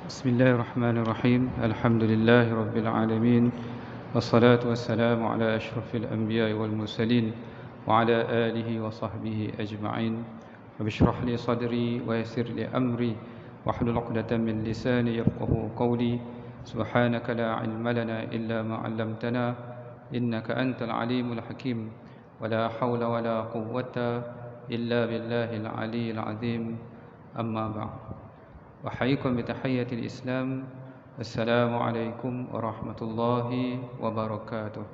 بسم الله الرحمن الرحيم الحمد لله رب العالمين والصلاة والسلام على أشرف الأنبياء والمرسلين وعلى آله وصحبه أجمعين رب اشرح لي صدري ويسر لي أمري واحلل عقدة من لساني يفقهوا قولي سبحانك لا علم لنا إلا ما علمتنا إنك أنت العليم الحكيم ولا حول ولا قوة إلا بالله العلي العظيم أما بعد أحييكم بتحية الإسلام السلام عليكم ورحمة الله وبركاته.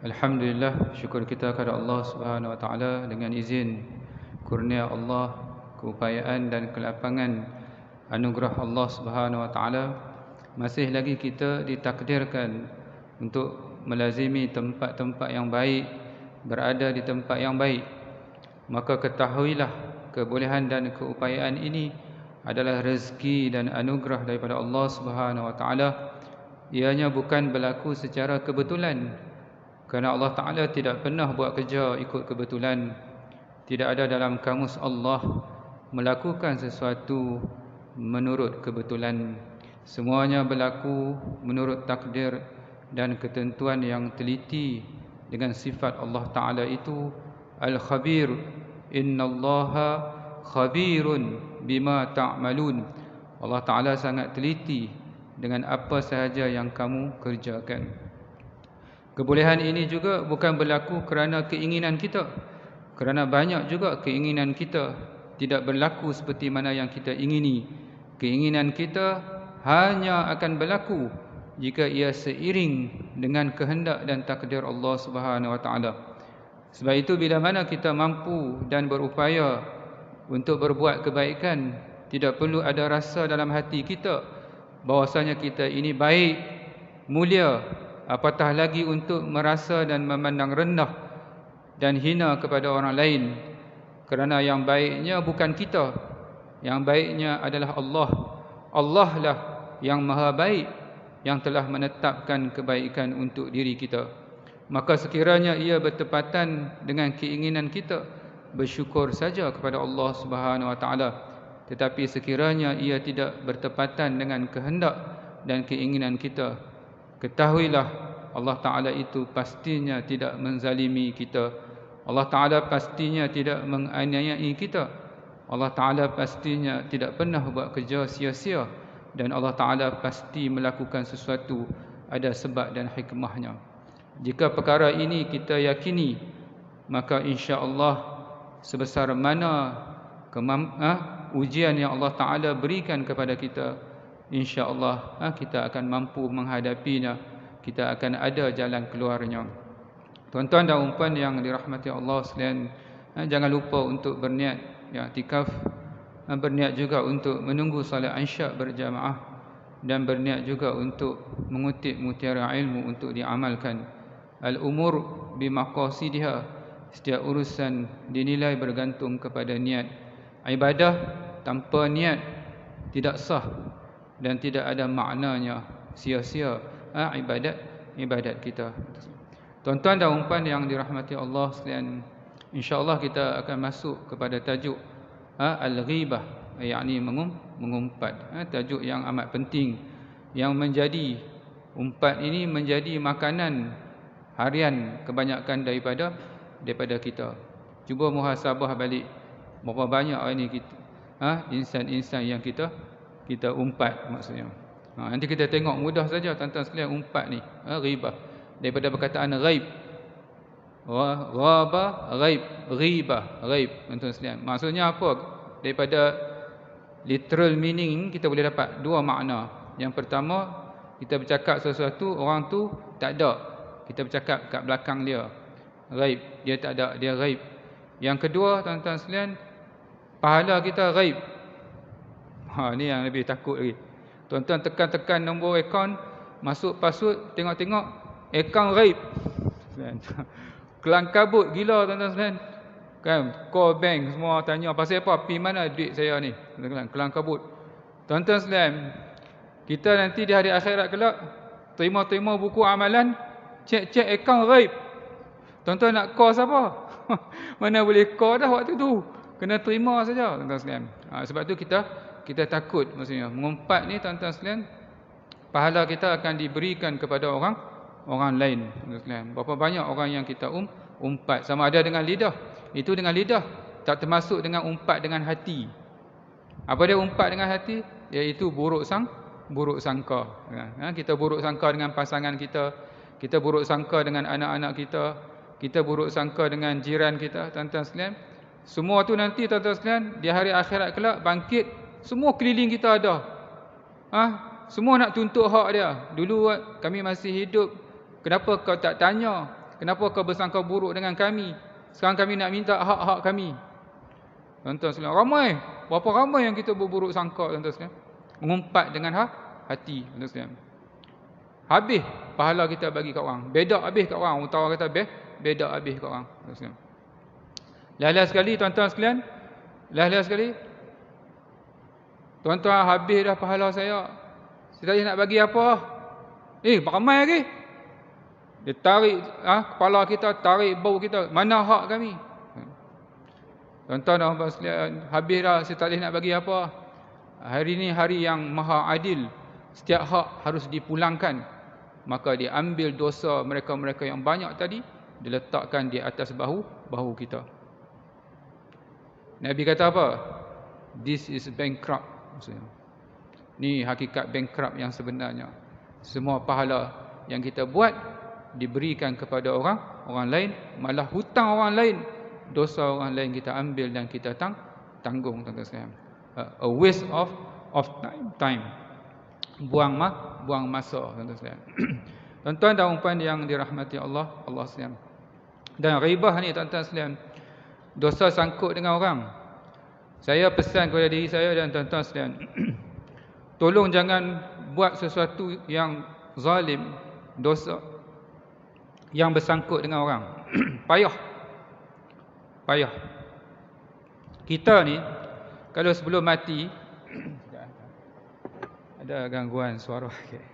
Alhamdulillah, syukur kita kepada Allah Subhanahu wa taala dengan izin kurnia Allah, keupayaan dan kelapangan anugerah Allah Subhanahu wa taala, masih lagi kita ditakdirkan untuk melazimi tempat-tempat yang baik, berada di tempat yang baik. Maka ketahuilah kebolehan dan keupayaan ini adalah rezeki dan anugerah daripada Allah Subhanahu wa taala. Ianya bukan berlaku secara kebetulan, kerana Allah Taala tidak pernah buat kerja ikut kebetulan. Tidak ada dalam kamus Allah melakukan sesuatu menurut kebetulan. Semuanya berlaku menurut takdir dan ketentuan yang teliti dengan sifat Allah Taala itu Al-Khabir. Innallaha khabirun bima ta'malun. Allah Ta'ala sangat teliti dengan apa sahaja yang kamu kerjakan. Kebolehan ini juga bukan berlaku kerana keinginan kita, kerana banyak juga keinginan kita tidak berlaku seperti mana yang kita ingini. Keinginan kita hanya akan berlaku jika ia seiring dengan kehendak dan takdir Allah Subhanahu wa taala. Sebab itu bila mana kita mampu dan berupaya untuk berbuat kebaikan, tidak perlu ada rasa dalam hati kita bahwasanya kita ini baik, mulia, apatah lagi untuk merasa dan memandang rendah dan hina kepada orang lain. Kerana yang baiknya bukan kita, yang baiknya adalah Allah. Allah lah yang maha baik, yang telah menetapkan kebaikan untuk diri kita. Maka sekiranya ia bertepatan dengan keinginan kita, bersyukur saja kepada Allah Subhanahu wa taala. Tetapi sekiranya ia tidak bertepatan dengan kehendak dan keinginan kita, ketahuilah Allah Taala itu pastinya tidak menzalimi kita. Allah Taala pastinya tidak menganiayai kita. Allah Taala pastinya tidak pernah buat kerja sia-sia, dan Allah Taala pasti melakukan sesuatu ada sebab dan hikmahnya. Jika perkara ini kita yakini, maka insya-Allah sebesar mana ujian yang Allah Ta'ala berikan kepada kita, insya-Allah kita akan mampu menghadapinya. Kita akan ada jalan keluarnya. Tuan-tuan dan puan yang dirahmati Allah sekalian, jangan lupa untuk berniat i'tikaf, berniat juga untuk menunggu salat Isyak berjamaah, dan berniat juga untuk mengutip mutiara ilmu untuk diamalkan. Al-umur bimaqasidiha, setiap urusan dinilai bergantung kepada niat. Ibadah tanpa niat tidak sah dan tidak ada maknanya, sia-sia ibadat kita. Tuan-tuan dan puan yang dirahmati Allah sekalian, insya-Allah kita akan masuk kepada tajuk al-ghibah, yakni mengumpat. Tajuk yang amat penting, yang menjadi umpat ini menjadi makanan harian kebanyakan daripada kita. Cuba muhasabah balik berapa banyak ini kita insan-insan yang kita umpat maksudnya. Nanti kita tengok mudah saja tuan-tuan sekalian, umpat ni ghibah daripada perkataan ghaib. Ghaba ghaib, ghibah ghaib tuan-tuan sekalian. Maksudnya apa? Daripada literal meaning kita boleh dapat dua makna. Yang pertama, kita bercakap sesuatu orang tu tak ada, kita bercakap kat belakang dia, ghaib, dia tak ada, dia ghaib. Yang kedua tuan-tuan sekalian, pahala kita ghaib. Ni yang lebih takut lagi. Tuan-tuan tekan nombor akaun, masuk password, tengok-tengok akaun ghaib. Kelang kabut gila tuan-tuan sekalian. Kan, call bank semua tanya pasal apa, pi mana duit saya ni. Kelang kabut. Tuan-tuan sekalian, kita nanti di hari akhirat kelak terima buku amalan, cek akaun ghaib. Tuan-tuan nak call siapa? Mana boleh call dah waktu tu. Kena terima saja tuan-tuan sekalian. Sebab tu kita kita takut maksudnya. Mengumpat ni tuan-tuan sekalian, pahala kita akan diberikan kepada orang lain, tuan-tuan sekalian. Berapa banyak orang yang kita umpat, sama ada dengan lidah. Itu dengan lidah, tak termasuk dengan umpat dengan hati. Apa dia umpat dengan hati? Iaitu buruk sangka. Kita buruk sangka dengan pasangan kita, kita buruk sangka dengan anak-anak kita, kita buruk sangka dengan jiran kita, tuan-tuan sekalian. Semua tu nanti tuan-tuan sekalian di hari akhirat kelak bangkit, semua keliling kita ada. Semua nak tuntut hak dia. Dulu kami masih hidup, kenapa kau tak tanya? Kenapa kau bersangka buruk dengan kami? Sekarang kami nak minta hak-hak kami. Tuan-tuan sekalian, berapa ramai yang kita berburuk sangka, tuan-tuan sekalian. Mengumpat dengan hati, tuan-tuan sekalian. Habis pahala kita bagi kat orang. Bedak habis kat orang. Utara kata bedak habis kat orang, tuan-tuan sekalian. Last sekali tuan-tuan sekalian, last sekali. Tuan-tuan, habis dah pahala saya. Saya tak nak bagi apa. Ramai lagi. Dia tarik kepala kita, tarik bau kita. Mana hak kami? Tuan-tuan dan puan sekalian, habis dah, saya tak boleh nak bagi apa. Hari ini hari yang maha adil. Setiap hak harus dipulangkan. Maka diambil dosa mereka-mereka yang banyak tadi, diletakkan di atas bahu kita. Nabi kata apa? This is bankrupt. Maksudnya, ni hakikat bankrupt yang sebenarnya. Semua pahala yang kita buat diberikan kepada orang lain, malah hutang orang lain, dosa orang lain kita ambil dan kita tanggung, tuan-tuan sekalian. A waste of time. Buang masa, tuan-tuan sekalian. Tuan-tuan dan puan yang dirahmati Allah sekalian. Dan ghibah ni, tuan-tuan sekalian, dosa sangkut dengan orang. Saya pesan kepada diri saya dan tuan-tuan sekalian, tolong jangan buat sesuatu yang zalim, dosa yang bersangkut dengan orang. Payah. Kita ni kalau sebelum mati, ada gangguan suara. Okay.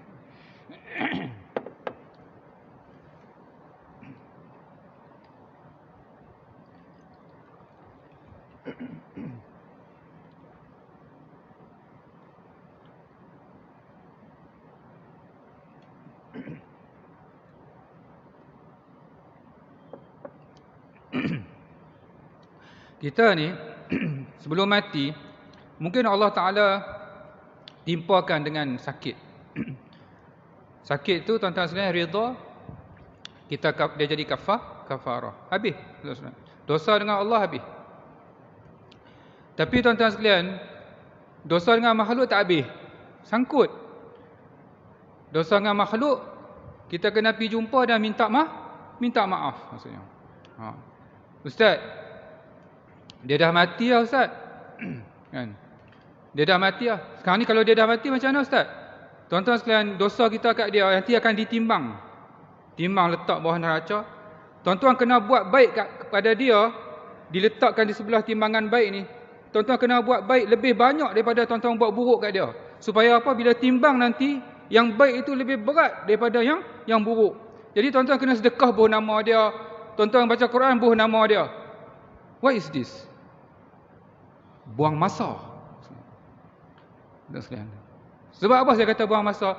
Kita ni sebelum mati, mungkin Allah Ta'ala timpakan dengan sakit. Sakit tu tuan-tuan sekalian, ridha kita, dia jadi kafarah. Habis dosa dengan Allah, habis. Tapi tuan-tuan sekalian, dosa dengan makhluk tak habis, sangkut. Dosa dengan makhluk, kita kena pergi jumpa dan minta maaf maksudnya. Ustaz, dia dah mati lah Ustaz. Kan? Dia dah mati lah. Sekarang ni kalau dia dah mati macam mana Ustaz? Tuan-tuan sekalian, dosa kita kat dia nanti akan ditimbang. Timbang letak bawah neraca. Tuan-tuan kena buat baik kepada dia, diletakkan di sebelah timbangan baik ni. Tuan-tuan kena buat baik lebih banyak daripada tuan-tuan buat buruk kat dia. Supaya apa? Bila timbang nanti, yang baik itu lebih berat daripada yang buruk. Jadi tuan-tuan kena sedekah bawah nama dia. Tuan-tuan baca Quran bawah nama dia. What is this? Buang masa. Sebab apa saya kata buang masa?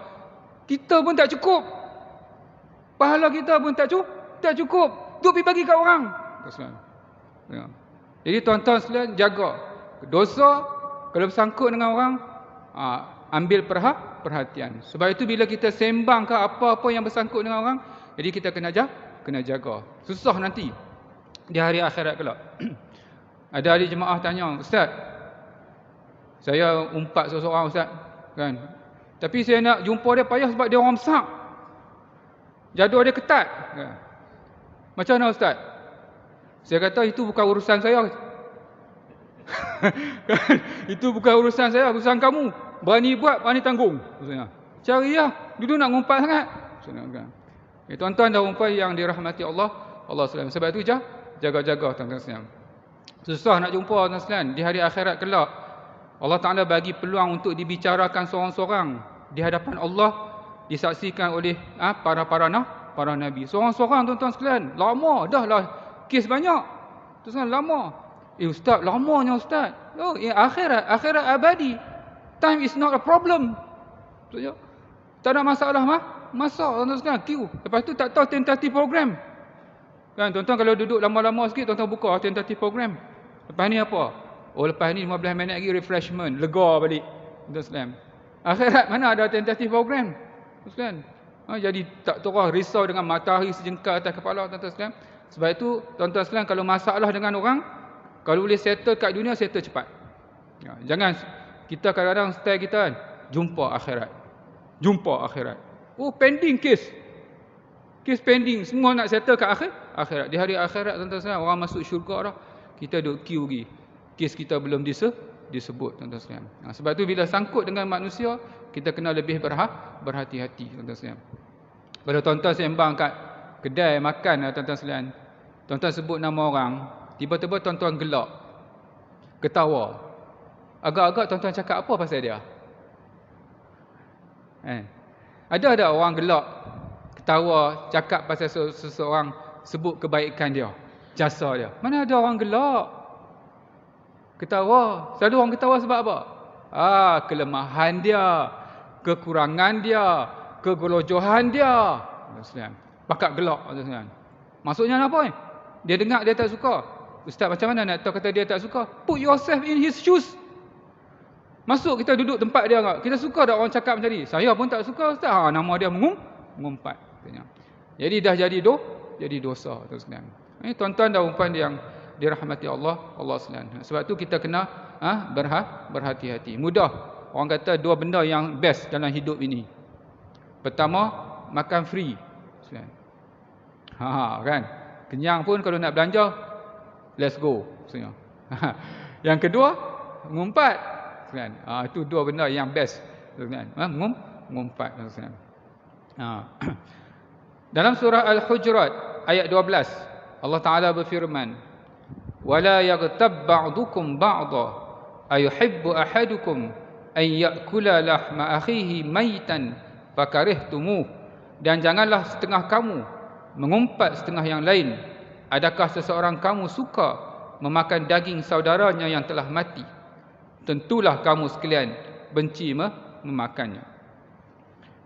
Kita pun tak cukup. Pahala kita pun tak cukup. Tu pergi bagi kat orang. Jadi tuan-tuan sekalian, jaga. Dosa kalau bersangkut dengan orang, ambil perhatian. Sebab itu bila kita sembang ke apa-apa yang bersangkut dengan orang, jadi kita kena jaga. Susah nanti di hari akhirat kelak. Ada ahli jemaah tanya, Ustaz, saya umpat seseorang Ustaz, kan? Tapi saya nak jumpa dia payah sebab dia orang besar. Jadual dia ketat. Kan? Macam mana Ustaz? Saya kata itu bukan urusan saya. Itu bukan urusan saya, urusan kamu. Berani buat, berani tanggung. Maksudnya, carilah. Dulu nak ngumpat sangat. Kan? Tuan-tuan dan puan yang dirahmati Allah SWT. Sebab itu jaga-jaga tuan-tuan sekalian. Susah nak jumpa tuan-tuan sekalian. Di hari akhirat kelak, Allah Ta'ala bagi peluang untuk dibicarakan seorang-seorang di hadapan Allah, disaksikan oleh para nabi. Seorang-seorang tuan-tuan sekalian. Lama dah lah. Kes banyak. Tuan-tuan lama. Ustaz, lamanya Ustaz. Akhirat abadi. Time is not a problem. Tak ada masalah masak tuan-tuan sekalian, queue. Lepas tu tak tahu 10:30 program. Kan tuan-tuan kalau duduk lama-lama sikit, tuan-tuan buka 10:30 program. Lepas ni apa? Oh, lepas ni 15 minit lagi refreshment, lega balik. Tuan-tuan sekalian. Akhirat mana ada 10:30 program? Tuan-tuan sekalian. Jadi tak terus risau dengan matahari sejengkal atas kepala, tuan-tuan sekalian. Sebab itu tuan-tuan sekalian, kalau masalah dengan orang, kalau boleh settle kat dunia, settle cepat. Jangan kita kadang-kadang style kita kan, jumpa akhirat. Oh, pending case pending, semua nak settle kat akhirat. Di hari akhirat tuan-tuan sekalian, orang masuk syurga dah, kita duduk queue lagi, kes kita belum disebut, tuan-tuan sekalian. Sebab tu bila sangkut dengan manusia, kita kena lebih berhati-hati, tuan-tuan sekalian. Kalau tuan-tuan sembang kat kedai makan, tuan-tuan sekalian, tuan-tuan sebut nama orang, tiba-tiba tuan-tuan gelak, ketawa, agak-agak tuan-tuan cakap apa pasal dia? Ada orang gelak, ketawa, cakap pasal seseorang, sebut kebaikan dia, jasa dia. Mana ada orang gelak, ketawa? Selalu orang ketawa sebab apa? Kelemahan dia, kekurangan dia, kegelojohan dia. Bakat gelak. Maksudnya apa? Dia dengar dia tak suka. Ustaz, macam mana nak tahu kata dia tak suka? Put yourself in his shoes. Masuk, kita duduk tempat dia. Kita suka tak orang cakap macam ni? Saya pun tak suka, Ustaz. Nama dia mengumpat. Jadi dah jadi dosa. Tuan-tuan dan puan yang dirahmati Allah sekalian. Sebab tu kita kena berhati-hati. Mudah. Orang kata dua benda yang best dalam hidup ini. Pertama, makan free. Kan? Kenyang pun kalau nak belanja, let's go. Yang kedua, mengumpat. Itu dua benda yang best. Mengumpat. Dalam surah Al-Hujurat ayat 12, Allah Ta'ala berfirman, وَلَا يَغْتَبْ بَعْضُكُمْ بَعْضًا أَيُحِبُّ أَحَدُكُمْ أَنْ يَأْكُلَ لَحْمَ أَخِيهِ مَيْتًا فَكَرِهْتُمُوهُ. Dan janganlah setengah kamu mengumpat setengah yang lain. Adakah seseorang kamu suka memakan daging saudaranya yang telah mati? Tentulah kamu sekalian benci memakannya.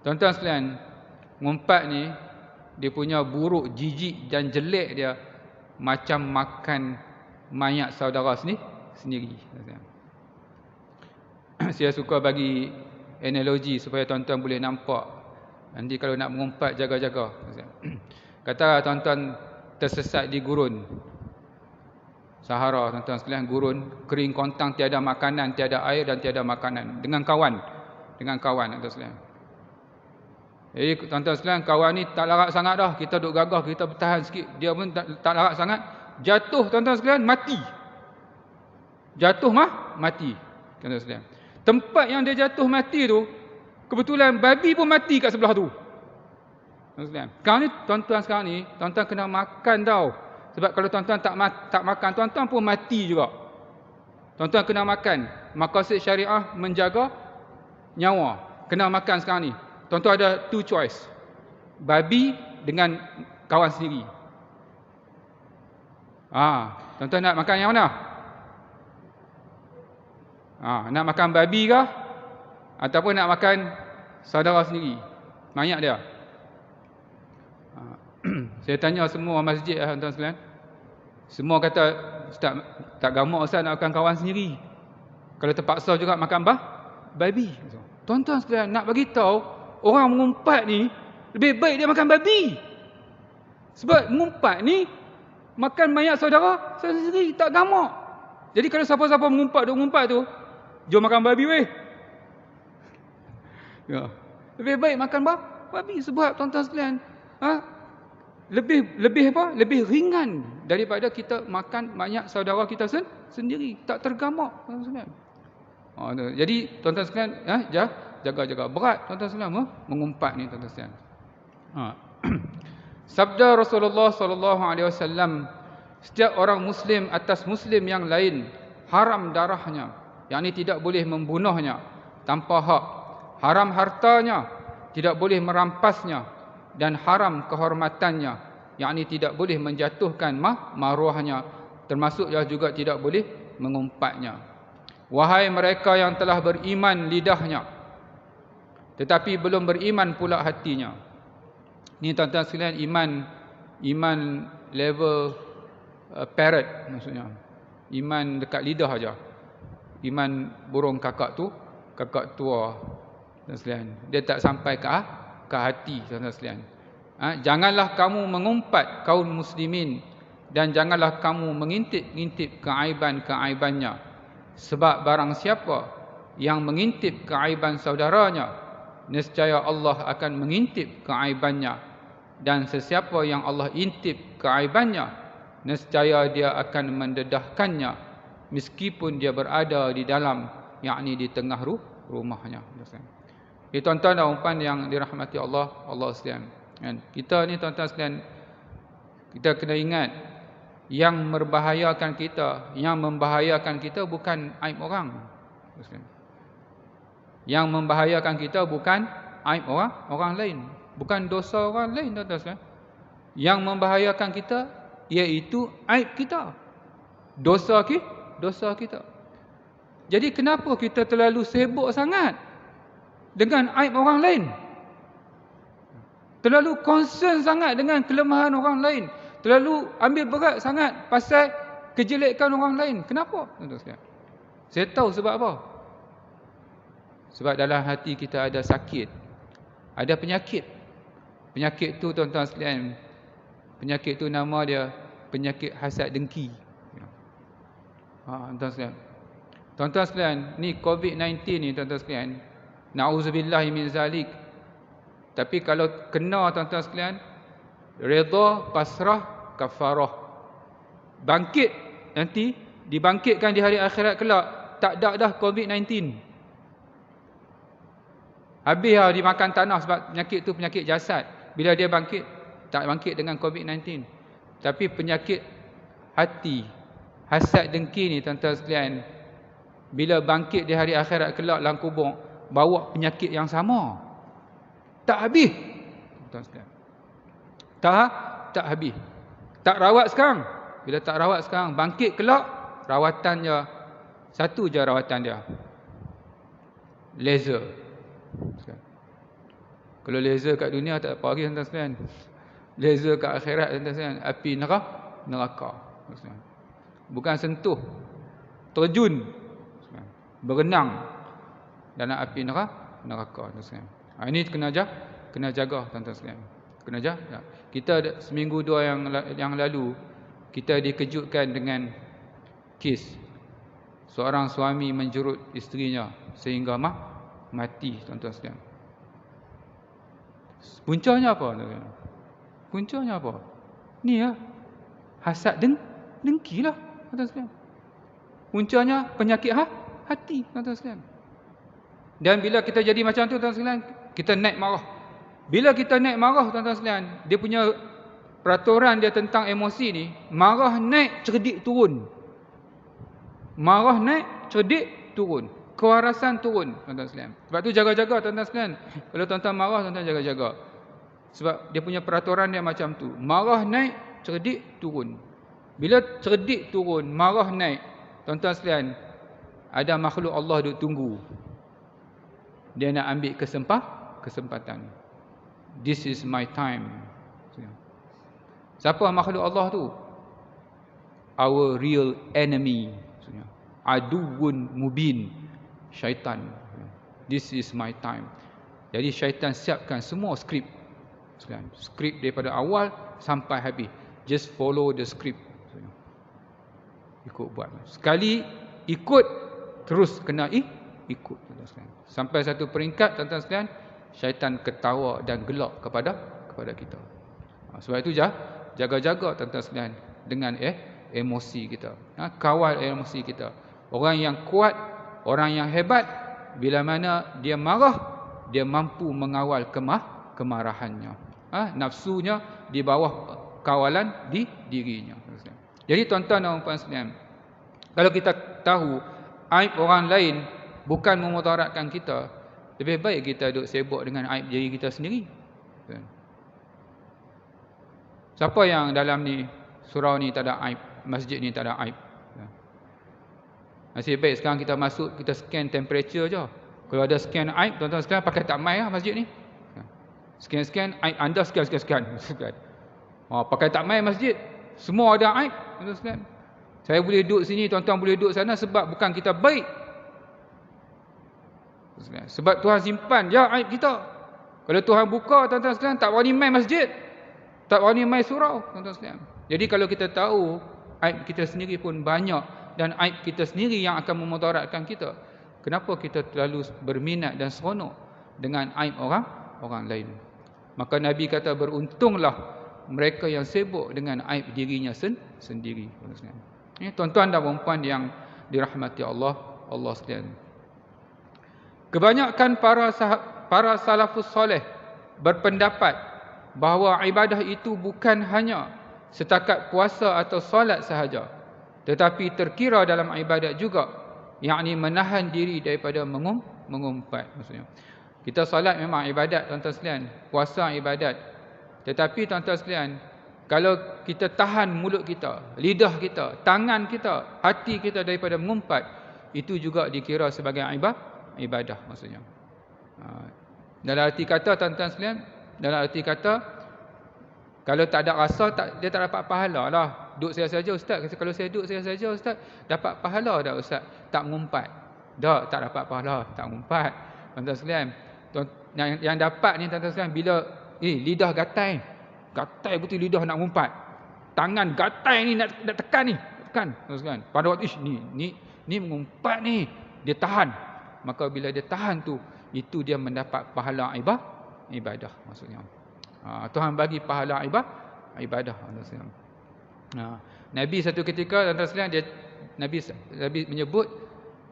Tuan-tuan sekalian, ngumpat ni, dia punya buruk, jijik dan jelek dia macam makan mayat saudara sendiri. Saya suka bagi analogi supaya tuan-tuan boleh nampak. Nanti kalau nak mengumpat, jaga-jaga. Kata tuan-tuan tersesat di gurun Sahara, tuan-tuan sekalian, gurun kering kontang, tiada makanan, tiada air dan tiada makanan, dengan kawan, tuan-tuan sekalian. Jadi tuan-tuan sekalian, kawan ni tak larat sangat dah, kita duk gagah, kita bertahan sikit, dia pun tak larat sangat, jatuh tuan-tuan sekalian, mati. Mati, tuan-tuan sekalian. Tempat yang dia jatuh mati tu, kebetulan babi pun mati kat sebelah tu. Tuan-tuan sekalian, sekarang ni tuan-tuan sekarang ni, tuan-tuan kena makan tau. Sebab kalau tuan-tuan tak makan, tuan-tuan pun mati juga. Tuan-tuan kena makan. Maqasid syariah menjaga nyawa. Kena makan sekarang ni. Tuan-tuan ada two choice. Babi dengan kawan sendiri. Tuan-tuan nak makan yang mana? Nak makan babi kah? Ataupun nak makan saudara sendiri, mayat dia? Saya tanya semua masjid tuan-tuan sekalian. Semua kata, Ustaz, tak gamak Ustaz nak makan kawan sendiri. Kalau terpaksa juga makan babi. Tuan-tuan sekalian, nak bagi tahu orang mengumpat ni lebih baik dia makan babi. Sebab mengumpat ni makan mayat saudara sendiri, tak gamak. Jadi kalau siapa-siapa mengumpat tu, jom makan babi weh. Lebih baik makan babi. Sebab tuan-tuan sekalian, lebih ringan daripada kita makan mayat saudara kita sendiri, tak tergamak, tuan-tuan sekalian. Jadi tuan-tuan sekalian, jaga-jaga. Berat tuan-tuan sekalian mengumpat ni, tuan-tuan sekalian. Sabda Rasulullah sallallahu alaihi wasallam, setiap orang muslim atas muslim yang lain haram darahnya, yakni tidak boleh membunuhnya tanpa hak, haram hartanya, tidak boleh merampasnya, dan haram kehormatannya, yakni tidak boleh menjatuhkan maruahnya, termasuk juga tidak boleh mengumpatnya. Wahai mereka yang telah beriman lidahnya, tetapi belum beriman pula hatinya. Ni tuan-tuan sekalian, iman level parrot maksudnya. Iman dekat lidah aja. Iman burung kakak tu, kakak tua, tuan sekalian. Dia tak sampai ke hati, tuan-tuan sekalian. Janganlah kamu mengumpat kaum muslimin, dan janganlah kamu mengintip-ngintip keaiban-keaibannya. Sebab barang siapa yang mengintip keaiban saudaranya, nescaya Allah akan mengintip keaibannya. Dan sesiapa yang Allah intip keaibannya, nescaya dia akan mendedahkannya, meskipun dia berada di dalam, yakni di tengah rumahnya. Tuan-tuan dan puan yang dirahmati Allah sekalian. Kita ni tuan-tuan sekalian, kita kena ingat, yang membahayakan kita bukan aib orang. Yang membahayakan kita bukan aib orang lain, bukan dosa orang lain, tuan-tuan sekalian. Yang membahayakan kita iaitu aib kita, dosa kita. Jadi kenapa kita terlalu sibuk sangat dengan aib orang lain? Terlalu concern sangat dengan kelemahan orang lain, terlalu ambil berat sangat pasal kejelekan orang lain. Kenapa, tuan-tuan sekalian? Saya tahu sebab apa. Sebab dalam hati kita ada sakit, ada penyakit. Penyakit tu, tuan-tuan sekalian, penyakit tu nama dia penyakit hasad dengki. Tuan-tuan sekalian, tuan-tuan sekalian, ni COVID-19 ni, tuan-tuan sekalian, na'udzubillahi min zalik. Tapi kalau kena, tuan-tuan sekalian, redha, pasrah, kafarah. Bangkit nanti, dibangkitkan di hari akhirat kelak, tak ada dah COVID-19. Habis lah dimakan tanah, sebab penyakit tu penyakit jasad. Bila dia bangkit, tak bangkit dengan COVID-19. Tapi penyakit hati, hasad dengki ni, tuan-tuan sekalian, bila bangkit di hari akhirat kelak dalam kubur, bawa penyakit yang sama. Tak habis, tuan-tuan sekalian. Tak habis. Tak rawat sekarang. Bila tak rawat sekarang, bangkit kelak, rawatannya satu je rawatan dia. Laser. Kalau laser kat dunia tak apa lagi, tuan-tuan sekalian. Laser kat akhirat, tuan-tuan sekalian, api neraka. Bukan sentuh, terjun, berenang dalam api neraka, tuan-tuan sekalian. Ini kena jaga, tuan-tuan sekalian. Kena jaga. Kita seminggu dua yang lalu, kita dikejutkan dengan kes seorang suami menjurut isterinya sehingga mati, tuan-tuan sekalian. Puncanya apa, tuan-tuan? Puncanya apa? Ni lah, hasad dengki lah, tuan-tuan sekalian. Puncanya penyakit hati, tuan-tuan sekalian. Dan bila kita jadi macam tu, tuan-tuan sekalian, kita naik marah. Bila kita naik marah, tuan-tuan sekalian, dia punya peraturan dia tentang emosi ni, marah naik, cerdik turun. Marah naik, cerdik turun. Kewarasan turun, tuan-tuan sekalian. Sebab tu jaga-jaga, tuan-tuan sekalian. Kalau tuan-tuan marah, tuan-tuan jaga-jaga. Sebab dia punya peraturan dia macam tu. Marah naik, cerdik turun. Bila cerdik turun, marah naik, tuan-tuan sekalian, ada makhluk Allah duk tunggu. Dia nak ambil kesempatan. This is my time. Siapa makhluk Allah tu? Our real enemy. Aduun mubin. Syaitan. This is my time. Jadi syaitan siapkan semua skrip. Skrip daripada awal sampai habis. Just follow the script. Ikut buat. Sekali ikut, terus kena ikut. Sampai satu peringkat, tuan-tuan sekalian, syaitan ketawa dan gelak kepada kita. Sebab itu jaga-jaga, tuan-tuan sekalian, dengan emosi kita. Kawal emosi kita. Orang yang kuat, orang yang hebat, bila mana dia marah, dia mampu mengawal kemarahannya. Nafsunya di bawah kawalan di dirinya. Jadi tuan-tuan dan puan sekalian, kalau kita tahu aib orang lain bukan memudaratkan kita, lebih baik kita duduk sibuk dengan aib diri kita sendiri. Siapa yang dalam ni surau ni tak ada aib, masjid ni tak ada aib? Masih baik sekarang kita masuk, kita scan temperature je. Kalau ada scan aib, tuan-tuan sekalian pakai tak mai lah masjid ni. Scan aib anda, scan. Pakai tak mai masjid. Semua ada aib, tuan-tuan sekalian. Saya boleh duduk sini, tuan-tuan boleh duduk sana sebab bukan kita baik. Sebab Tuhan simpan je aib kita. Kalau Tuhan buka, tuan-tuan sekalian, tak berani main masjid, tak berani main surau, tuan-tuan sekalian. Jadi kalau kita tahu aib kita sendiri pun banyak, dan aib kita sendiri yang akan memudaratkan kita, kenapa kita terlalu berminat dan seronok dengan aib orang lain? Maka Nabi kata, beruntunglah mereka yang sibuk dengan aib dirinya sendiri. Tuan-tuan dan puan yang dirahmati Allah sekalian. Kebanyakan para salafus soleh berpendapat bahawa ibadah itu bukan hanya setakat puasa atau solat sahaja, tetapi terkira dalam ibadat juga, yakni menahan diri daripada mengumpat. Maksudnya, kita solat memang ibadat, tuan-tuan sekalian, puasa ibadat. Tetapi tuan-tuan sekalian, kalau kita tahan mulut kita, lidah kita, tangan kita, hati kita daripada mengumpat, itu juga dikira sebagai ibadah maksudnya. Dalam arti kata, tuan-tuan sekalian, dalam arti kata, kalau tak ada rasa, dia tak dapat pahala lah. Duduk saja ustaz. Kalau saya duduk saja ustaz, dapat pahala tak ustaz? Tak mengumpat. Tak dapat pahala, tak mengumpat. Tuan-tuan sekalian, yang dapat ni tuan-tuan sekalian, bila lidah gatai betul lidah nak mengumpat. Tangan gatai ni nak tekan ni, tekan, tuan-tuan sekalian. Pada waktu ni mengumpat ni, dia tahan. Maka bila dia tahan tu, itu dia mendapat pahala ibadah maksudnya. Tuhan bagi pahala ibadah. Nabi satu ketika, tuan-tuan sekalian, Nabi menyebut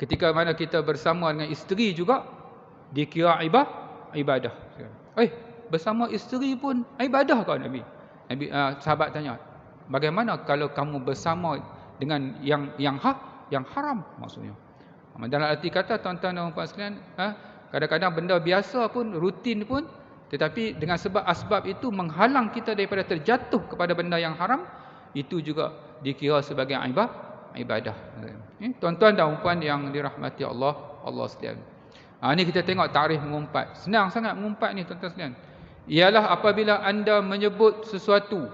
ketika mana kita bersama dengan isteri juga dikira ibadah. Bersama isteri pun ibadah kau Nabi? Sahabat tanya, bagaimana kalau kamu bersama dengan yang haram maksudnya? Dalam arti kata, tuan-tuan dan puan sekalian, kadang-kadang benda biasa pun, rutin pun, tetapi dengan sebab asbab itu menghalang kita daripada terjatuh kepada benda yang haram, itu juga dikira sebagai ibadah. Tuan-tuan dan puan yang dirahmati Allah sekalian. Ini kita tengok tarikh mengumpat. Senang sangat mengumpat ni, tuan-tuan sekalian. Ialah apabila anda menyebut sesuatu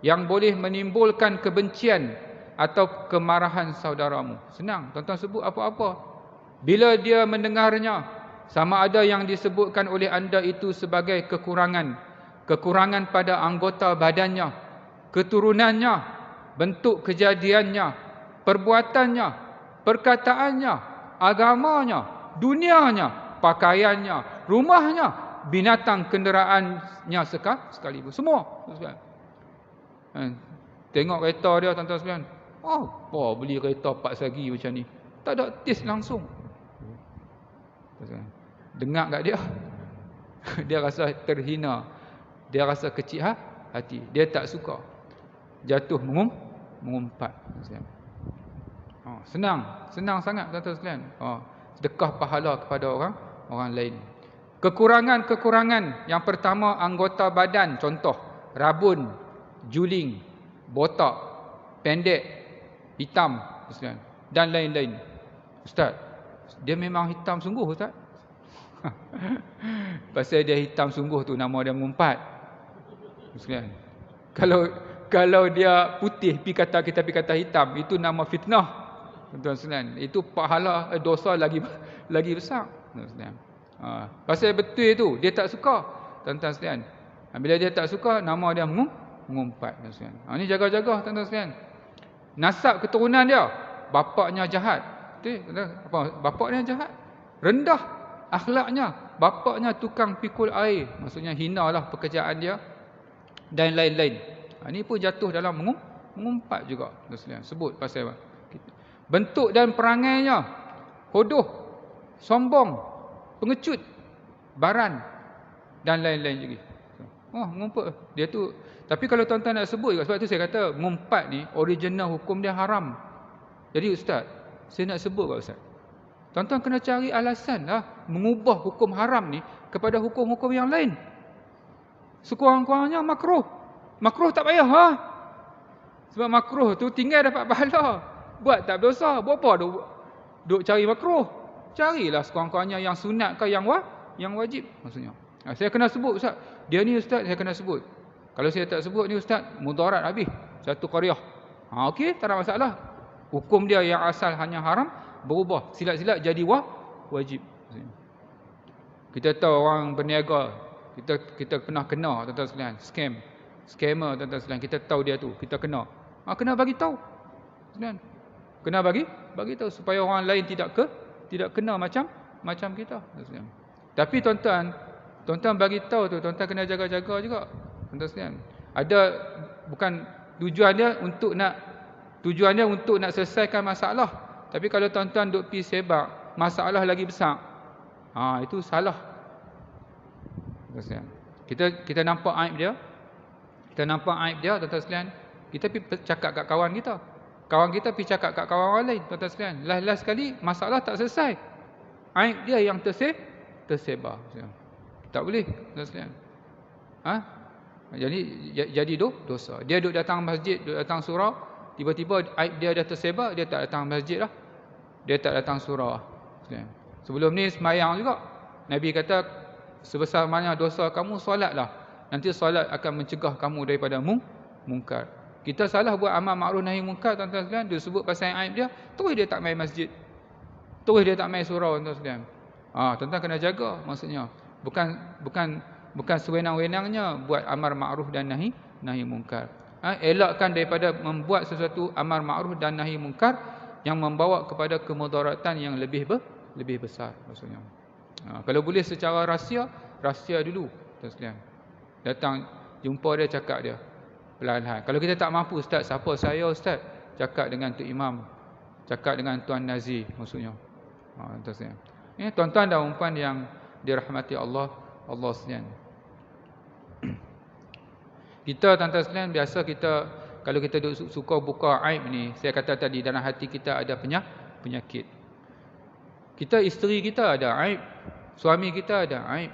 yang boleh menimbulkan kebencian atau kemarahan saudaramu. Senang, tuan-tuan sebut apa-apa. Bila dia mendengarnya, sama ada yang disebutkan oleh anda itu sebagai kekurangan pada anggota badannya, keturunannya, bentuk kejadiannya, perbuatannya, perkataannya, agamanya, dunianya, pakaiannya, rumahnya, binatang kenderaannya sekaligus. Semua. Tengok kereta dia, tuan-tuan sekalian. Apa beli kereta 4 segi macam ni? Tak ada taste langsung. Dengar kat dia, dia rasa terhina, dia rasa kecil hati, dia tak suka, jatuh mengumpat. Senang sangat, tuan-tuan sekalian. Sedekah pahala kepada orang lain. Kekurangan yang pertama, anggota badan, contoh rabun, juling, botak, pendek, hitam, dan lain-lain. Ustaz, dia memang hitam sungguh ustaz. Pasal dia hitam sungguh tu nama dia mengumpat. Kalau dia putih pi kata hitam, itu nama fitnah. Tuan-tuan sekalian, itu pahala dosa lagi besar. Pasal betul tu dia tak suka, tuan-tuan sekalian. Bila dia tak suka, nama dia mengumpat. Ini jaga-jaga, tuan-tuan sekalian. Nasab keturunan dia, bapaknya jahat. Bapaknya jahat, rendah akhlaknya, bapaknya tukang pikul air, maksudnya hinalah pekerjaan dia, dan lain-lain. Ini pun jatuh dalam mengumpat juga. Sebut pasal bentuk dan perangainya, hodoh, sombong, pengecut, baran, dan lain-lain juga. Mengumpat dia tu. Tapi kalau tuan-tuan nak sebut juga, sebab tu saya kata mengumpat ni original hukum dia haram. Jadi ustaz, saya nak sebut kat ustaz, tuan-tuan kena cari alasan lah mengubah hukum haram ni kepada hukum-hukum yang lain. Sekurang-kurangnya makruh. Makruh tak payah Sebab makruh tu tinggal dapat pahala. Buat tak berdosa. Buat apa duk cari makruh. Carilah sekurang-kurangnya yang sunat ke yang wajib maksudnya. Saya kena sebut ustaz. Dia ni ustaz saya kena sebut. Kalau saya tak sebut ni ustaz, mudarat habis. Satu qaryah. Okey, tak ada masalah. Hukum dia yang asal hanya haram berubah. Silat-silat jadi wajib. Kita tahu orang berniaga, kita pernah kena tuan-tuan sekalian, scammer tuan-tuan sekalian, kita tahu dia tu, kita kena. Kena bagi tahu. Sekalian. Kena bagi tahu supaya orang lain tidak kena macam kita. Sekalian. Tapi tuan-tuan bagi tahu tu, tuan-tuan kena jaga-jaga juga. Tuan-tuan sekalian. Ada bukan tujuan dia untuk nak selesaikan masalah. Tapi kalau tuan-tuan duk pi sebab masalah lagi besar, itu salah. Kita nampak aib dia. Tuan-tuan sekalian. Kita pergi cakap kat kawan kita. Kawan kita pergi cakap kat kawan orang lain. Tuan-tuan sekalian. Last sekali masalah tak selesai. Aib dia yang tersebar. Tak boleh. Tuan-tuan sekalian. Jadi dosa. Dia duduk datang masjid, duduk datang surau, tiba-tiba aib dia dah tersebar, dia tak datang masjid lah. Dia tak datang surau. Sebelum ni semayang juga. Nabi kata, sebesar mana dosa kamu, solatlah. Nanti solat akan mencegah kamu daripada mungkar. Kita salah buat amal ma'ruf nahi mungkar, tuan-tuan sekalian. Dia sebut pasal aib dia, terus dia tak main masjid. Terus dia tak main surau, tuan-tuan sekalian. Tuan-tuan kena jaga maksudnya. Bukan sewenang-wenangnya buat amar ma'ruf dan nahi mungkar. Elakkan daripada membuat sesuatu amar ma'ruf dan nahi mungkar yang membawa kepada kemudaratan yang lebih besar maksudnya. Kalau boleh secara rahsia dulu tuan sekalian. Datang jumpa dia, cakap dia perlahan-lahan. Kalau kita tak mampu, ustaz, siapa saya ustaz? Cakap dengan tu imam, cakap dengan tuan nazir maksudnya. Tuan sekalian. Tuan-tuan dan puan yang dirahmati Allah sekalian. Kita tuan-tuan sekalian, biasa kita kalau kita suka buka aib ni, saya kata tadi dalam hati kita ada penyakit. Isteri kita ada aib, suami kita ada aib,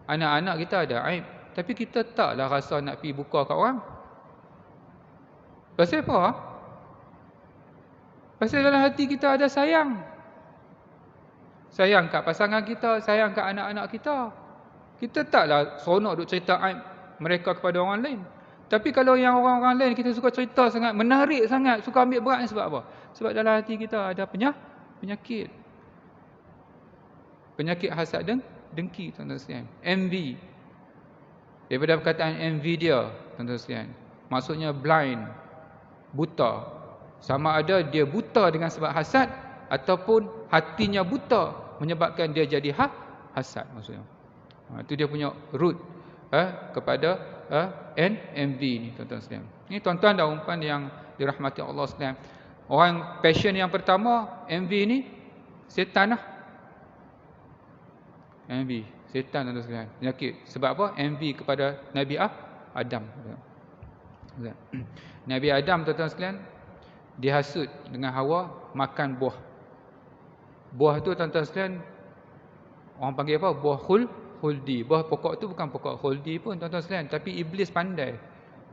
anak-anak kita ada aib, tapi kita taklah rasa nak pergi buka kat orang. Pasal apa? Pasal dalam hati kita ada sayang. Sayang kat pasangan kita, sayang kat anak-anak kita. Kita taklah seronok duk cerita aib mereka kepada orang lain. Tapi kalau yang orang-orang lain kita suka cerita sangat, menarik sangat, suka ambil berat ni sebab apa? Sebab dalam hati kita ada penyakit. Penyakit hasad dan dengki, tuan-tuan sekalian. Envy. Daripada perkataan envidia, tuan-tuan sekalian. Maksudnya blind, buta. Sama ada dia buta dengan sebab hasad ataupun hatinya buta menyebabkan dia jadi hasad maksudnya. Itu dia punya root kepada envy ni, tuan-tuan sekalian. Ini tuan-tuan dan puan yang dirahmati Allah sekalian. Orang passion yang pertama, envy ni setan lah. Envy, setan, tuan-tuan sekalian. Penyakit. Sebab apa? Envy kepada Nabi Adam. Nabi Adam, tuan-tuan sekalian, dihasut dengan Hawa makan buah. Buah tu, tuan-tuan sekalian, orang panggil apa? Buah khuldi. Buah pokok tu bukan pokok khuldi pun, tuan-tuan sekalian, tapi iblis pandai.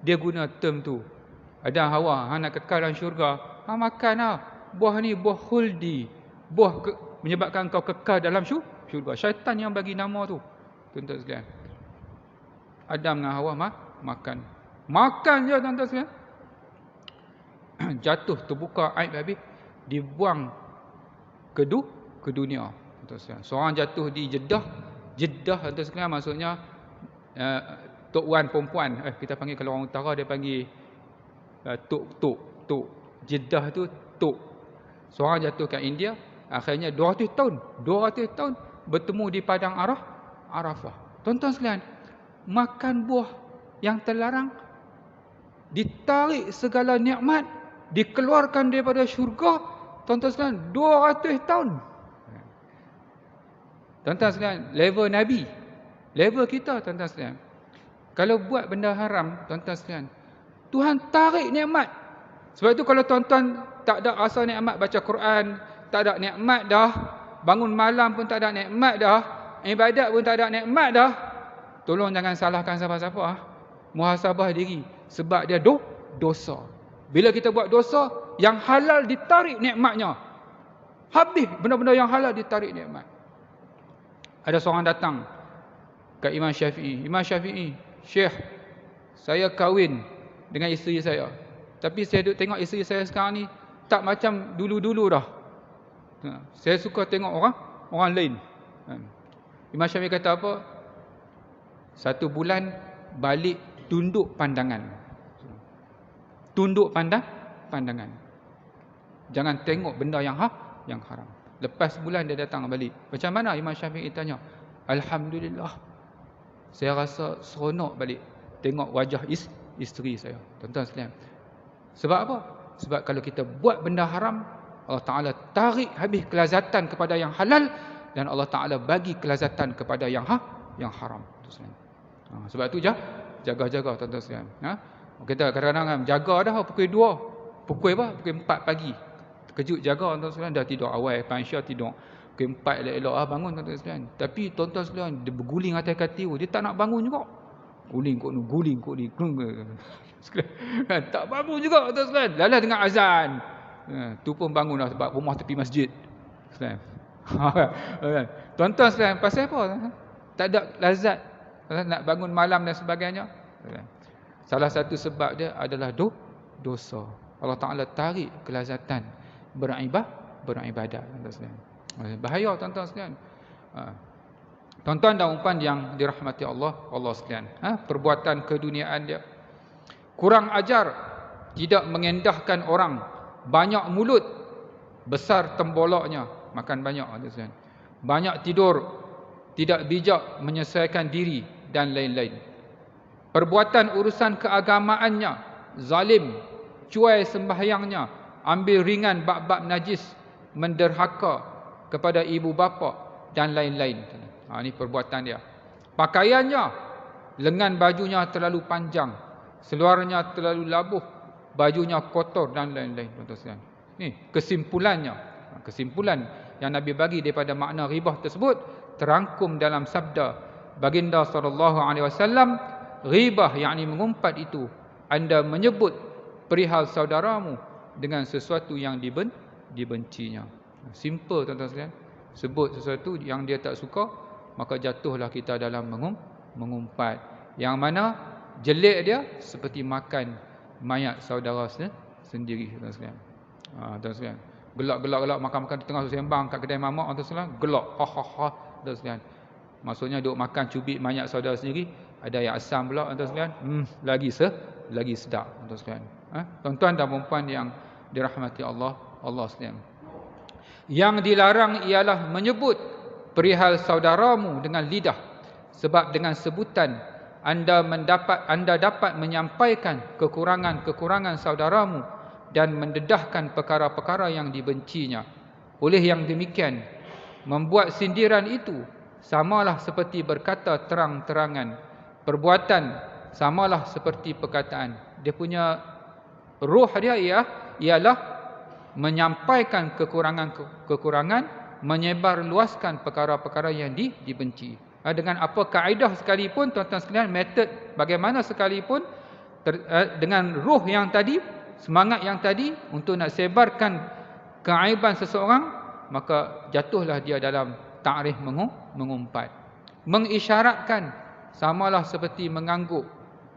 Dia guna term tu. Adam, Hawa, nak kekal dalam syurga, makanlah buah ni, buah khuldi. Buah menyebabkan kau kekal dalam syurga. Syaitan yang bagi nama tu, tuan-tuan sekalian. Adam dengan Hawa makan je, tuan-tuan sekalian. Jatuh, terbuka aib habis, dibuang ke dunia, tuan-tuan sekalian. Seorang jatuh di Jeddah, tuan-tuan sekalian, maksudnya Tok Wan perempuan. Kita panggil, kalau orang utara dia panggil Tok. Jeddah tu Tok. Seorang jatuh kat India, akhirnya 200 tahun bertemu di padang Arafah. Tuan-tuan sekalian, makan buah yang terlarang, ditarik segala nikmat, dikeluarkan daripada syurga, tuan-tuan sekalian, 200 tahun. Tuan-tuan sekalian, level Nabi, level kita, tuan-tuan sekalian. Kalau buat benda haram, tuan-tuan sekalian, Tuhan tarik nikmat. Sebab itu kalau tuan-tuan tak ada rasa nikmat baca Quran, tak ada nikmat dah, bangun malam pun tak ada nikmat dah, ibadat pun tak ada nikmat dah, tolong jangan salahkan siapa-siapa. Muhasabah diri. Sebab dia dosa. Bila kita buat dosa, yang halal ditarik nikmatnya. Habis benda-benda yang halal ditarik nikmat. Ada seorang datang ke Imam Syafi'i. Imam Syafi'i, Syekh, saya kahwin dengan isteri saya. Tapi saya duk tengok isteri saya sekarang ni tak macam dulu-dulu dah. Saya suka tengok orang lain. Imam Syafi'i kata apa? 1 bulan balik tunduk pandangan. Tunduk pandangan. Jangan tengok benda yang haram. Lepas sebulan dia datang balik. Macam mana? Imam Syafi'i tanya. Alhamdulillah, saya rasa seronok balik tengok wajah isteri saya. Tuan-tuan sekalian. Sebab apa? Sebab kalau kita buat benda haram, Allah Ta'ala tarik habis kelazatan kepada yang halal, dan Allah Ta'ala bagi kelazatan kepada yang haram. Sebab tu jaga-jaga, tuan-tuan sekalian. Kita kadang-kadang jaga dah pukul 2. Pukul 4 pagi. Terkejut jaga, tuan-tuan sekalian, dah tidur awal. Pansya tidur pukul 4 elok-elok bangun, tuan-tuan sekalian. Tapi tuan-tuan sekalian, dia berguling atas katil, dia tak nak bangun juga. Guling. Tak bangun juga, tuan-tuan sekalian. Lala dengan azan. Tu pun bangun dah sebab rumah tepi masjid. Tuan-tuan sekalian, pasal apa? Tak ada lazat nak bangun malam dan sebagainya. Salah satu sebab dia adalah dosa. Allah Ta'ala tarik kelazatan beribadat. Bahaya, tuan-tuan sekalian. Tuan-tuan dan puan yang dirahmati Allah sekalian. Perbuatan keduniaan dia. Kurang ajar, tidak mengendahkan orang, banyak mulut, besar temboloknya, makan banyak, tuan-tuan sekalian. Banyak tidur, tidak bijak menyelesaikan diri, dan lain-lain. Perbuatan urusan keagamaannya, zalim, cuai sembahyangnya, ambil ringan bab-bab najis, menderhaka kepada ibu bapa, dan lain-lain. Ini perbuatan dia. Pakaiannya, lengan bajunya terlalu panjang, seluarnya terlalu labuh, bajunya kotor, dan lain-lain. Ini kesimpulannya. Kesimpulan yang Nabi bagi daripada makna ribah tersebut terangkum dalam sabda baginda SAW, ribah yakni mengumpat itu, anda menyebut perihal saudaramu dengan sesuatu yang dibencinya. Simple, tuan-tuan sekalian. Sebut sesuatu yang dia tak suka, maka jatuhlah kita dalam mengumpat. Yang mana jelek dia seperti makan mayat saudara sendiri, tuan-tuan sekalian. Tuan-tuan sekalian, gelak makan-makan di tengah sembang kat kedai mamak, tuan-tuan sekalian, gelak, tuan-tuan sekalian. Maksudnya duk makan cubit mayat saudara sendiri, ada yang asam pula, tuan-tuan sekalian. Lagi sedap, tuan-tuan sekalian. Tuan-tuan dan puan yang dirahmati Allah sekalian. Yang dilarang ialah menyebut perihal saudaramu dengan lidah, sebab dengan sebutan anda dapat menyampaikan kekurangan saudaramu dan mendedahkan perkara-perkara yang dibencinya. Oleh yang demikian, membuat sindiran itu samalah seperti berkata terang-terangan. Perbuatan samalah seperti perkataan. Dia punya roh dia ialah menyampaikan kekurangan, menyebar luaskan perkara-perkara yang dibenci. Dengan apa kaedah sekalipun, tuan-tuan sekalian, metod bagaimana sekalipun, dengan roh yang tadi, semangat yang tadi untuk nak sebarkan keaiban seseorang, maka jatuhlah dia dalam ta'rif mengumpat. Mengisyaratkan samalah seperti mengangguk,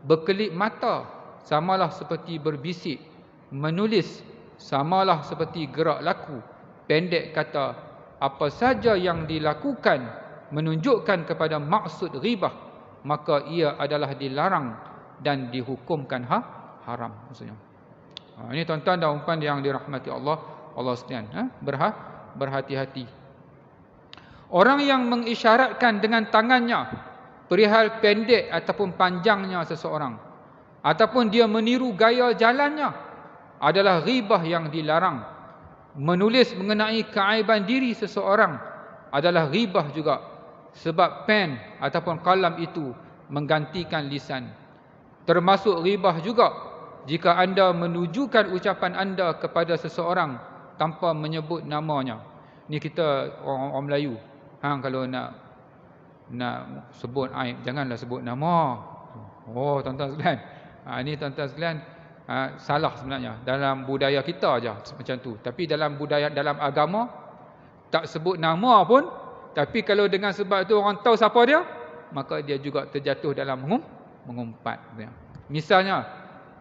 berkelip mata samalah seperti berbisik, menulis samalah seperti gerak laku. Pendek kata, apa saja yang dilakukan menunjukkan kepada maksud ghibah, maka ia adalah dilarang dan dihukumkan haram. Maksudnya, ini tuan-tuan dan puan yang dirahmati Allah sekalian, berhati-hati. Orang yang mengisyaratkan dengan tangannya perihal pendek ataupun panjangnya seseorang, ataupun dia meniru gaya jalannya, adalah ghibah yang dilarang. Menulis mengenai keaiban diri seseorang adalah ghibah juga, sebab pen ataupun kalam itu menggantikan lisan. Termasuk ghibah juga jika anda menujukan ucapan anda kepada seseorang tanpa menyebut namanya. Ni kita orang Melayu, kalau nak sebut aib, janganlah sebut nama. Tuan-tuan sekalian, ini tuan-tuan sekalian, salah sebenarnya. Dalam budaya kita aja macam tu. Tapi dalam budaya, dalam agama, tak sebut nama pun, tapi kalau dengan sebab itu orang tahu siapa dia, maka dia juga terjatuh dalam mengumpat. Misalnya,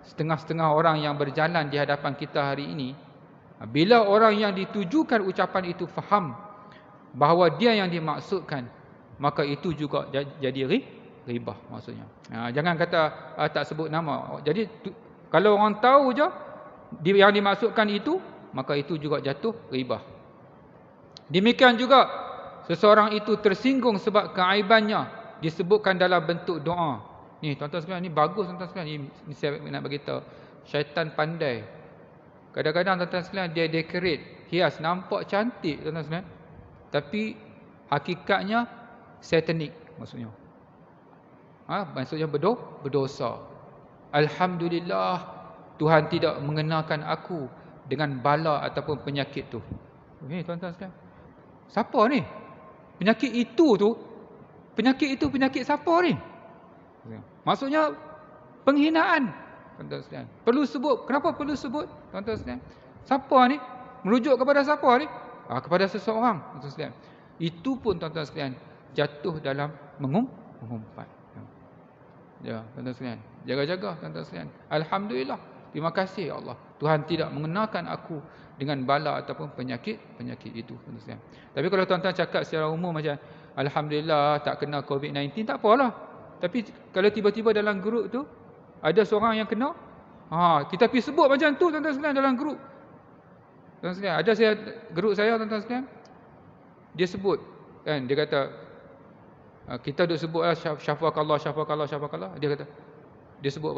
setengah-setengah orang yang berjalan di hadapan kita hari ini, bila orang yang ditujukan ucapan itu faham bahawa dia yang dimaksudkan, maka itu juga jadi ribah maksudnya. Jangan kata tak sebut nama. Jadi kalau orang tahu je yang dimaksudkan itu, maka itu juga jatuh ribah. Demikian juga seseorang itu tersinggung sebab keaibannya disebutkan dalam bentuk doa. Ni tuan-tuan sekalian, ni bagus tuan-tuan sekalian. Ni saya nak bagi tahu. Syaitan pandai. Kadang-kadang tuan-tuan sekalian dia decorate, hias, nampak cantik tuan-tuan sekalian. Tapi hakikatnya satanik maksudnya. Maksudnya berdosa. Alhamdulillah Tuhan tidak mengenakan aku dengan bala ataupun penyakit tu. Ni tuan-tuan sekalian. Siapa ni? Penyakit itu penyakit siapa ni? Maksudnya penghinaan. Tuan-tuan sekalian. Perlu sebut. Kenapa perlu sebut? Tuan-tuan sekalian. Siapa ni? Merujuk kepada siapa ni? Kepada seseorang. Tuan-tuan sekalian. Itu pun tuan-tuan sekalian jatuh dalam mengumpat. Ya, tuan-tuan sekalian. Jaga-jaga tuan-tuan sekalian. Alhamdulillah. Terima kasih ya Allah. Tuhan tidak mengenakan aku dengan bala ataupun penyakit itu. Tapi kalau tuan-tuan cakap secara umum macam alhamdulillah tak kena COVID-19, tak apalah. Tapi kalau tiba-tiba dalam grup tu ada seorang yang kena, kita pergi sebut macam tu tuan-tuan sekalian dalam grup. Tuan-tuan sekalian, ada grup saya tuan-tuan sekalian. Dia sebut kan, dia kata kita duk sebutlah syafakallah. Dia sebut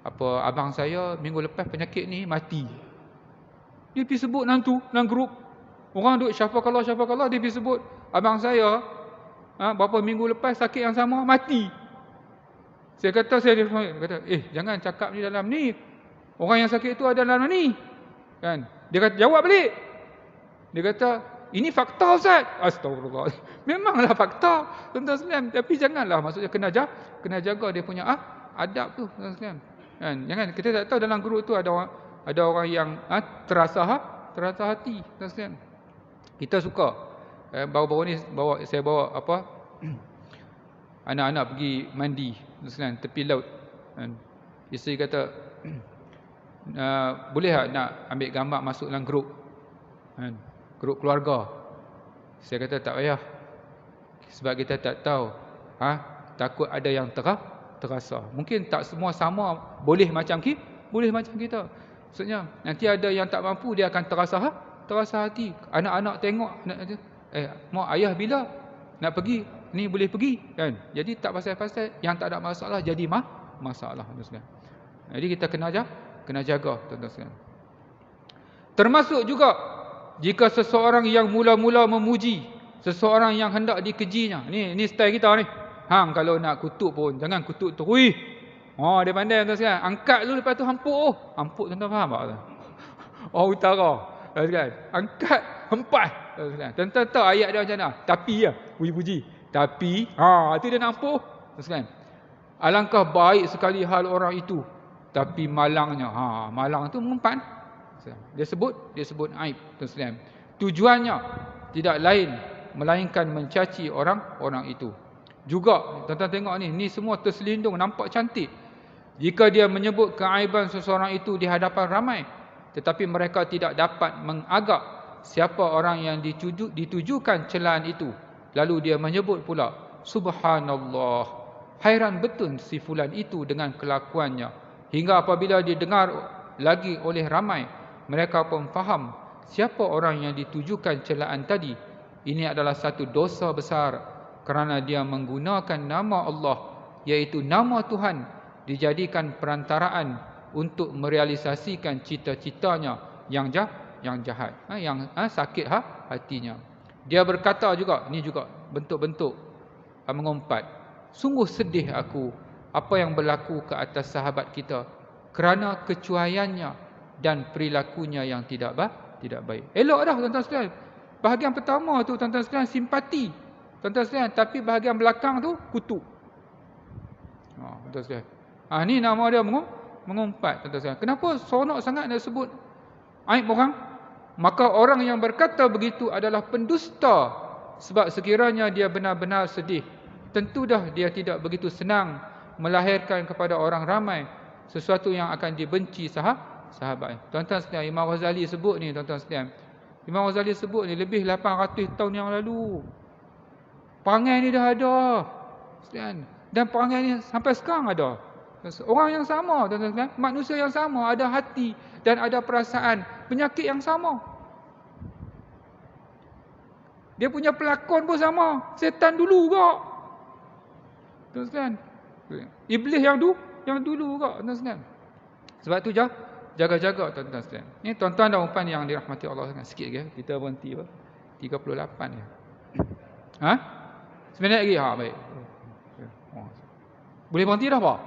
apa abang saya minggu lepas penyakit ni mati. Dia pergi sebut dalam grup. Orang duk syafakallah, dia pergi sebut abang saya berapa minggu lepas sakit yang sama mati. Saya kata jangan cakap ni dalam ni. Orang yang sakit tu ada dalam ni. Kan? Dia kata jawab balik. Dia kata ini fakta Ustaz. Astagfirullah. Memanglah fakta tuan-tuan sekalian, tapi janganlah maksudnya kena jaga dia punya adab tu tuan-tuan sekalian. Kan? Jangan kita tak tahu dalam grup tu ada orang yang terasa hati tuan-tuan sekalian. Kita suka baru-baru ni saya bawa anak-anak pergi mandi tuan-tuan sekalian tepi laut. Kan? Isteri kata boleh tak nak ambil gambar masuk dalam grup? Kan? Grup keluarga. Saya kata tak payah. Sebab kita tak tahu. Takut ada yang terasa. Mungkin tak semua sama boleh macam kita. Maksudnya nanti ada yang tak mampu, dia akan terasa hati. Anak-anak tengok mak ayah bila nak pergi, ni boleh pergi kan. Jadi tak pasal-pasal yang tak ada masalah jadi masalah tuan-tuan. Jadi kita kena jaga tuan-tuan. Termasuk juga jika seseorang yang mula-mula memuji seseorang yang hendak dikejinya. Ni style kita ni. Kalau nak kutuk pun jangan kutuk terus. Dia pandai tuan sekalian. Angkat dulu lepas tu hampuk. Hampuk tuan-tuan faham tak? Orang utara. Tuan sekalian. Angkat, hempas. Tuan sekalian. Tuan-tuan tahu ayat dia macam mana? Tapi puji-puji. Tapi itu dia nak hampuk. Tuan sekalian. Alangkah baik sekali hal orang itu. Tapi malangnya. Malang tu mengumpat. Dia sebut aib tuan sekalian. Tujuannya tidak lain melainkan mencaci orang itu. Juga tuan-tuan tengok ni semua terselindung, nampak cantik. Jika dia menyebut keaiban seseorang itu di hadapan ramai, tetapi mereka tidak dapat mengagak siapa orang yang ditujukan celaan itu, lalu dia menyebut pula subhanallah, hairan betul si fulan itu dengan kelakuannya, hingga apabila didengar lagi oleh ramai, mereka pun faham siapa orang yang ditujukan celaan tadi. Ini adalah satu dosa besar kerana dia menggunakan nama Allah, iaitu nama Tuhan, dijadikan perantaraan untuk merealisasikan cita-citanya yang jahat, yang sakit hatinya. Dia berkata juga, ni juga bentuk-bentuk mengumpat. Sungguh sedih aku apa yang berlaku ke atas sahabat kita kerana kecuaiannya dan perilakunya yang tidak baik. Elok dah tuan-tuan sekalian. Bahagian pertama tu tuan-tuan sekalian simpati. Tuan-tuan sekalian, tapi bahagian belakang tu kutuk. Tuan-tuan sekalian. Ni nama dia mengumpat tuan-tuan sekalian. Kenapa seronok sangat nak sebut aib orang? maka orang yang berkata begitu adalah pendusta, sebab sekiranya dia benar-benar sedih, tentu dah dia tidak begitu senang melahirkan kepada orang ramai sesuatu yang akan dibenci sahabat. Tuan-tuan sekalian, Imam Ghazali sebut ni, tuan-tuan sekalian. Imam Ghazali sebut ni lebih 800 tahun yang lalu. Perangai ni dah ada. Dan perangai ni sampai sekarang ada. Orang yang sama, tuan-tuan sekalian, manusia yang sama, ada hati dan ada perasaan, penyakit yang sama. Dia punya pelakon pun sama. Setan dulu kok. Tuan-tuan sekalian. Iblis yang dulu kok, tuan-tuan sekalian. Sebab tu jaga-jaga, tuan-tuan sekalian. Ni tuan-tuan dan puan yang dirahmati Allah sekalian. Sikit lagi, kita berhenti apa? 38 ya. Ha? 9 minit lagi. Ha, baik. Boleh berhenti dah, Pak?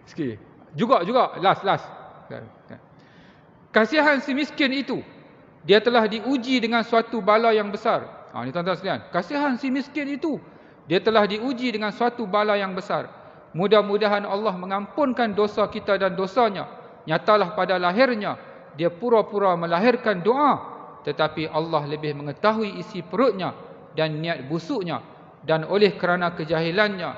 Sikit. Juga last. Kasihan si miskin itu, dia telah diuji dengan suatu bala yang besar. Ni tuan-tuan sekalian. Kasihan si miskin itu, dia telah diuji dengan suatu bala yang besar. Mudah-mudahan Allah mengampunkan dosa kita dan dosanya. Nyatalah pada lahirnya dia pura-pura melahirkan doa, tetapi Allah lebih mengetahui isi perutnya dan niat busuknya, dan oleh kerana kejahilannya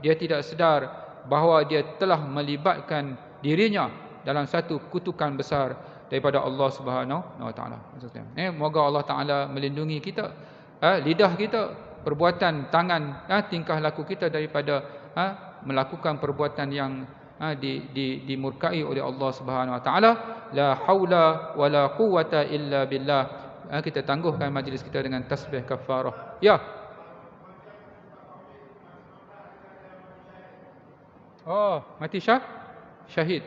dia tidak sedar bahawa dia telah melibatkan dirinya dalam satu kutukan besar daripada Allah Subhanahu wa taala. Moga Allah Taala melindungi kita, lidah kita, perbuatan tangan, tingkah laku kita daripada melakukan perbuatan yang dimurkai oleh Allah Subhanahu wa taala. La haula wala quwata illa billah. Kita tangguhkan majlis kita dengan tasbih kafarah. Ya. Oh, mati syahid.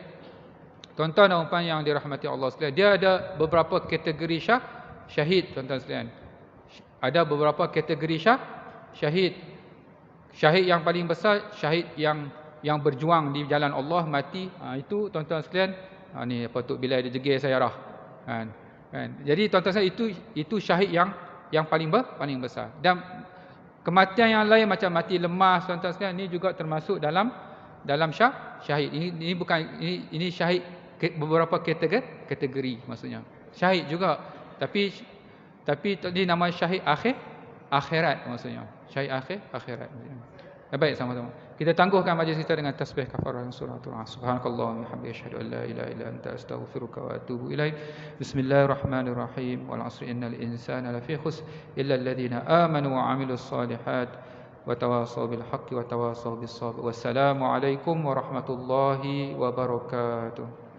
Tuan-tuan dan puan yang dirahmati Allah sekalian, dia ada beberapa kategori syahid, tuan-tuan sekalian. Ada beberapa kategori syahid. Syahid yang paling besar, syahid yang berjuang di jalan Allah, mati. Itu tuan-tuan sekalian, ni patut bila ada jegir saya arah. Kan. Jadi tuan-tuan sekalian, itu syahid yang paling besar. Dan kematian yang lain macam mati lemas, tuan-tuan sekalian, ni juga termasuk dalam syahid. Ini bukan ini syahid beberapa kategori maksudnya. Syahid juga, tapi ini nama syahid akhirat maksudnya. Syahid akhirat. Baik, sama-sama. Kita tangguhkan majlis kita dengan tasbih kafarah suratul As. Subhanakallahumma wa bihamdika asyhadu an la ilaha illa anta astaghfiruka wa atubu ilaik. Bismillahirrahmanirrahim. Wal 'asri innal insana lafi khusr illa alladhina amanu wa 'amilus solihat wa tawasaw bil haqqi wa tawasaw bis sabr. Wassalamu alaikum warahmatullahi wabarakatuh.